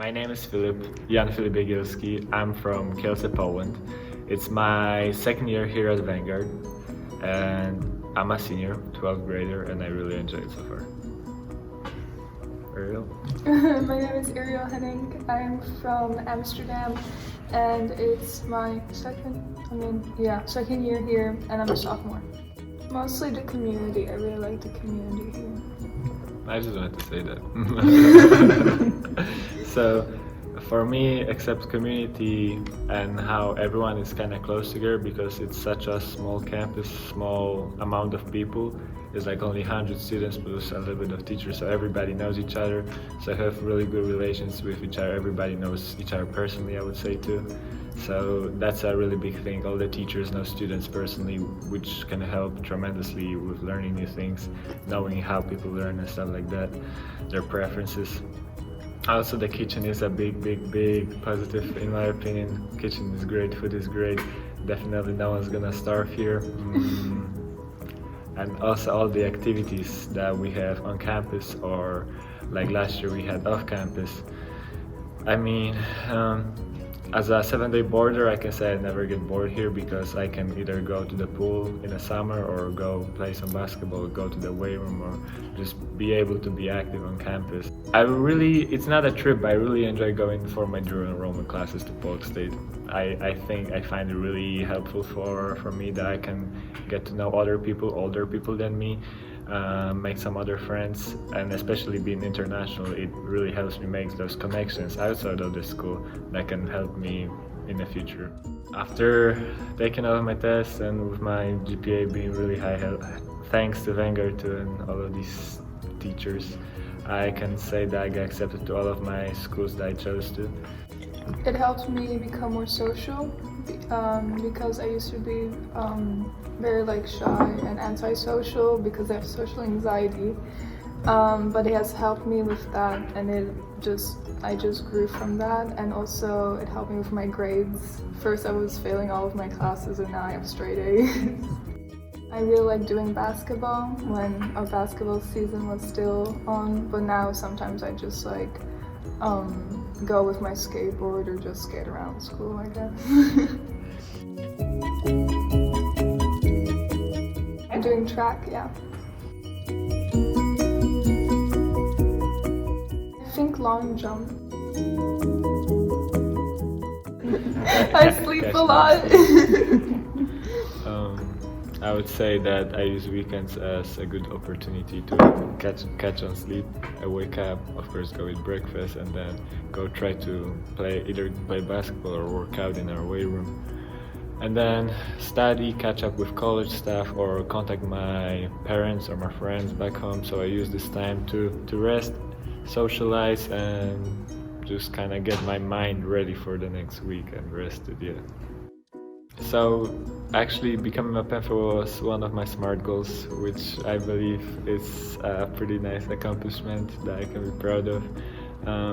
My name is Filip, Jan Filip Jegilski. I'm from Kielce, Poland. It's my second year here at Vanguard, and I'm a senior, 12th grader, and I really enjoy it so far. Ariel? My name is Ariel Henning. I'm from Amsterdam, and it's my second year here, and I'm a sophomore. Mostly the community. I really like the community here. I just wanted to say that. So, for me, except community and how everyone is kind of close together because it's such a small campus, small amount of people. It's like only 100 students plus a little bit of teachers, so everybody knows each other. So I have really good relations with each other. Everybody knows each other personally, I would say too. So that's a really big thing. All the teachers know students personally, which can help tremendously with learning new things, knowing how people learn and stuff like that, their preferences. Also, the kitchen is a big positive in my opinion. Kitchen is great, food is great. Definitely no one's gonna starve here. And also all the activities that we have on campus, or like last year we had off campus. I mean, as a 7-day boarder, I can say I never get bored here because I can either go to the pool in the summer or go play some basketball, go to the weight room, or just be able to be active on campus. It's not a trip, but I really enjoy going for my dual enrollment classes to Polk State. I think I find it really helpful for me that I can get to know other people, older people than me, make some other friends, and especially being international, it really helps me make those connections outside of the school that can help me in the future. After taking all of my tests and with my GPA being really high, thanks to Vanguard too and all of these teachers, I can say that I got accepted to all of my schools that I chose to. It helped me become more social because I used to be very shy and antisocial because I have social anxiety. But it has helped me with that, and I just grew from that, and also it helped me with my grades. First I was failing all of my classes, and now I have straight A's. I really like doing basketball when our basketball season was still on, but now sometimes I just go with my skateboard or just skate around school, I guess. I'm doing track, yeah. I think long jump. I sleep a lot. I would say that I use weekends as a good opportunity to catch on sleep. I wake up, of course, go eat breakfast, and then go try to either play basketball or work out in our weight room. And then study, catch up with college stuff, or contact my parents or my friends back home. So I use this time to rest, socialize, and just kind of get my mind ready for the next week and rested, yeah. So actually becoming a Panther was one of my SMART goals, which I believe is a pretty nice accomplishment that I can be proud of.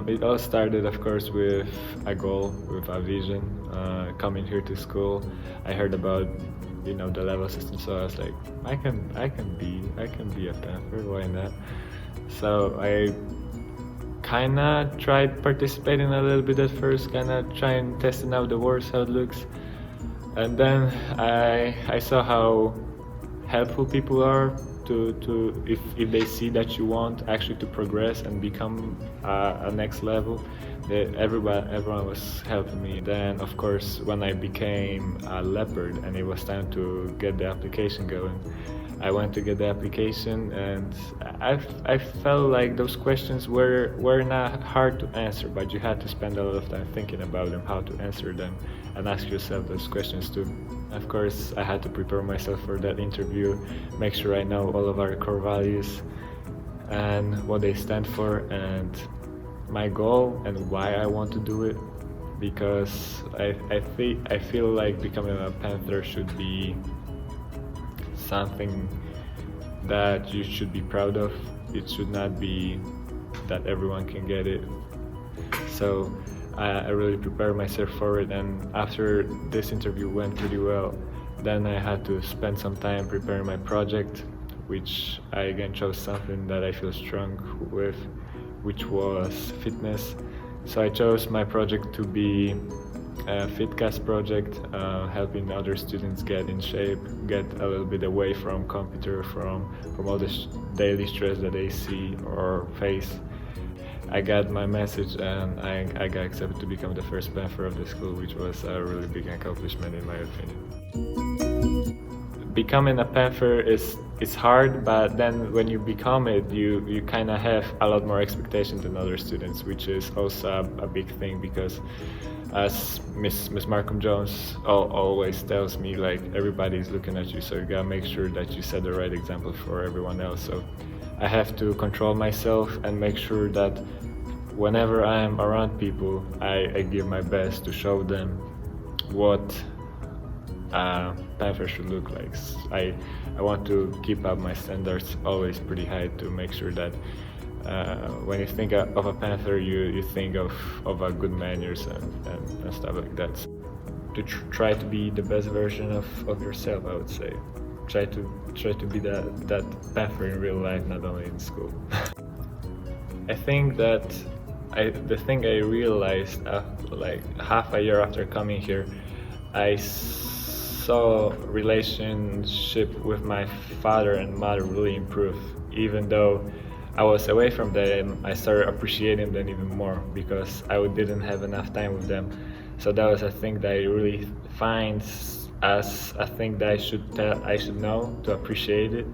It all started, of course, with a goal, with a vision. Coming here to school, I heard about the level system, so I was like, I can be a Panther, why not? So I kinda tried participating a little bit at first, kinda trying testing out the words, how it looks. And then I saw how helpful people are to if they see that you want actually to progress and become a next level. Everyone was helping me. Then of course when I became a leopard and it was time to get the application going, I went to get the application, and I felt like those questions were not hard to answer, but you had to spend a lot of time thinking about them, how to answer them, and ask yourself those questions too. Of course, I had to prepare myself for that interview, make sure I know all of our core values and what they stand for, and my goal and why I want to do it, because I feel like becoming a Panther should be something that you should be proud of. It should not be that everyone can get it. So I really prepared myself for it, and after this interview went pretty well, then I had to spend some time preparing my project, which I again chose something that I feel strong with, which was fitness. So I chose my project to be a fitcast project, helping other students get in shape, get a little bit away from computer, from all the daily stress that they see or face. I got my message and I got accepted to become the first Panther of the school, which was a really big accomplishment in my opinion. Becoming a Panther is hard, but then when you become it, you kind of have a lot more expectations than other students, which is also a big thing, because as Miss Markham Jones always tells me, like, everybody's looking at you, so you gotta make sure that you set the right example for everyone else. So I have to control myself and make sure that whenever I am around people, I give my best to show them what Panther should look like. I want to keep up my standards always pretty high to make sure that when you think of a Panther, you think of a good manners and stuff like that. To try to be the best version of yourself, I would say. Try to be that Panther in real life, not only in school. I think that the thing I realized like half a year after coming here, I saw relationship with my father and mother really improve. Even though I was away from them, I started appreciating them even more because I didn't have enough time with them. So that was a thing that I really find as a thing that I should know to appreciate it,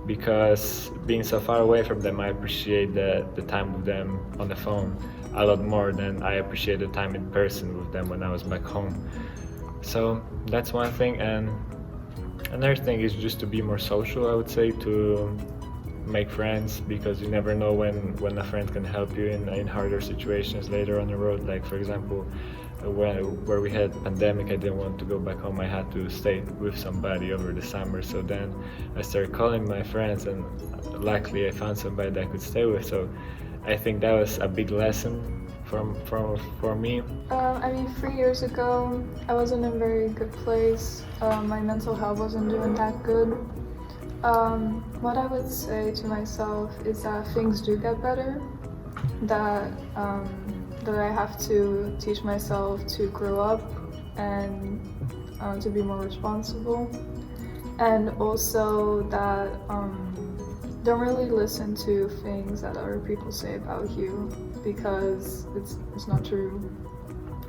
because being so far away from them, I appreciate the time with them on the phone a lot more than I appreciate the time in person with them when I was back home. So that's one thing, and another thing is just to be more social, I would say, to make friends, because you never know when a friend can help you in harder situations later on the road. Like, for example, where we had pandemic, I didn't want to go back home. I had to stay with somebody over the summer. So then I started calling my friends, and luckily I found somebody that I could stay with. So I think that was a big lesson for me. I mean, 3 years ago, I wasn't in a very good place. My mental health wasn't doing that good. What I would say to myself is that things do get better, that I have to teach myself to grow up and to be more responsible, and also that don't really listen to things that other people say about you, because it's not true.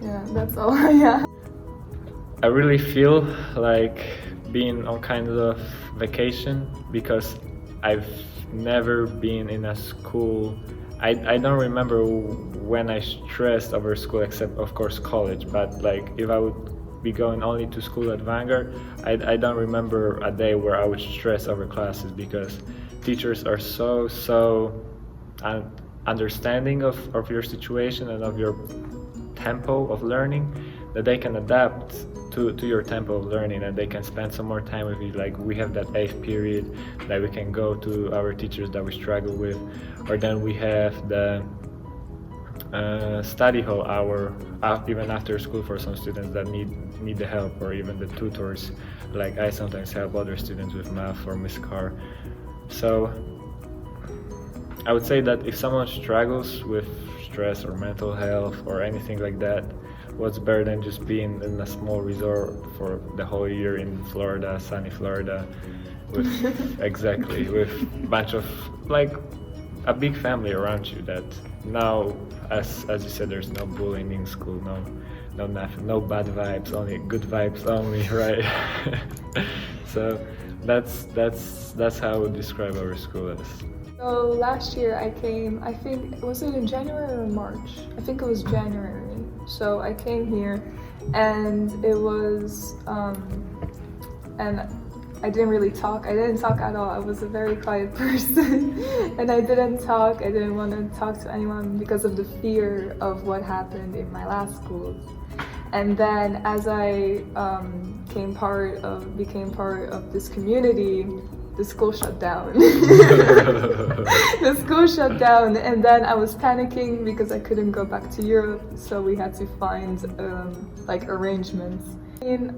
Yeah, that's all. Yeah. I really feel like being on kind of vacation, because I've never been in a school. I don't remember when I stressed over school, except of course college, but like if I would be going only to school at Vanguard, I don't remember a day where I would stress over classes, because teachers are so understanding of your situation and of your tempo of learning, that they can adapt to your tempo of learning, and they can spend some more time with you. Like, we have that 8th period that we can go to our teachers that we struggle with, or then we have the study hall hour even after school for some students that need the help, or even the tutors. Like, I sometimes help other students with math or Miss Carr. So I would say that if someone struggles with stress or mental health or anything like that, what's better than just being in a small resort for the whole year in Florida, sunny Florida, with exactly, with a bunch of, like, a big family around you. That now, as you said, there's no bullying in school, no nothing, no bad vibes, only good vibes only, right? So that's how I would describe our school as. So last year I came, I think, was it in January or March? I think it was January. So I came here, and it was, and I didn't really talk. I didn't talk at all. I was a very quiet person, and I didn't talk. I didn't want to talk to anyone because of the fear of what happened in my last schools. And then as I became part of this community, the school shut down. The school shut down, and then I was panicking because I couldn't go back to Europe, so we had to find like arrangements.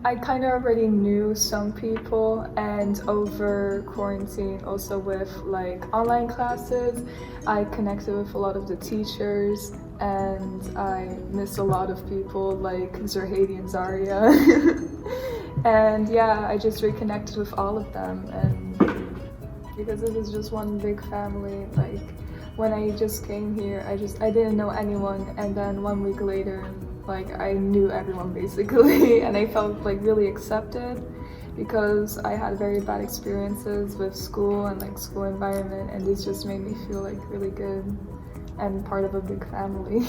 I kind of already knew some people, and over quarantine, also with like online classes, I connected with a lot of the teachers, and I miss a lot of people like Zerhadi and Zaria. And yeah, I just reconnected with all of them, and because this is just one big family. Like when I just came here, I didn't know anyone, and then 1 week later, like I knew everyone basically, and I felt like really accepted because I had very bad experiences with school and like school environment, and this just made me feel like really good and part of a big family.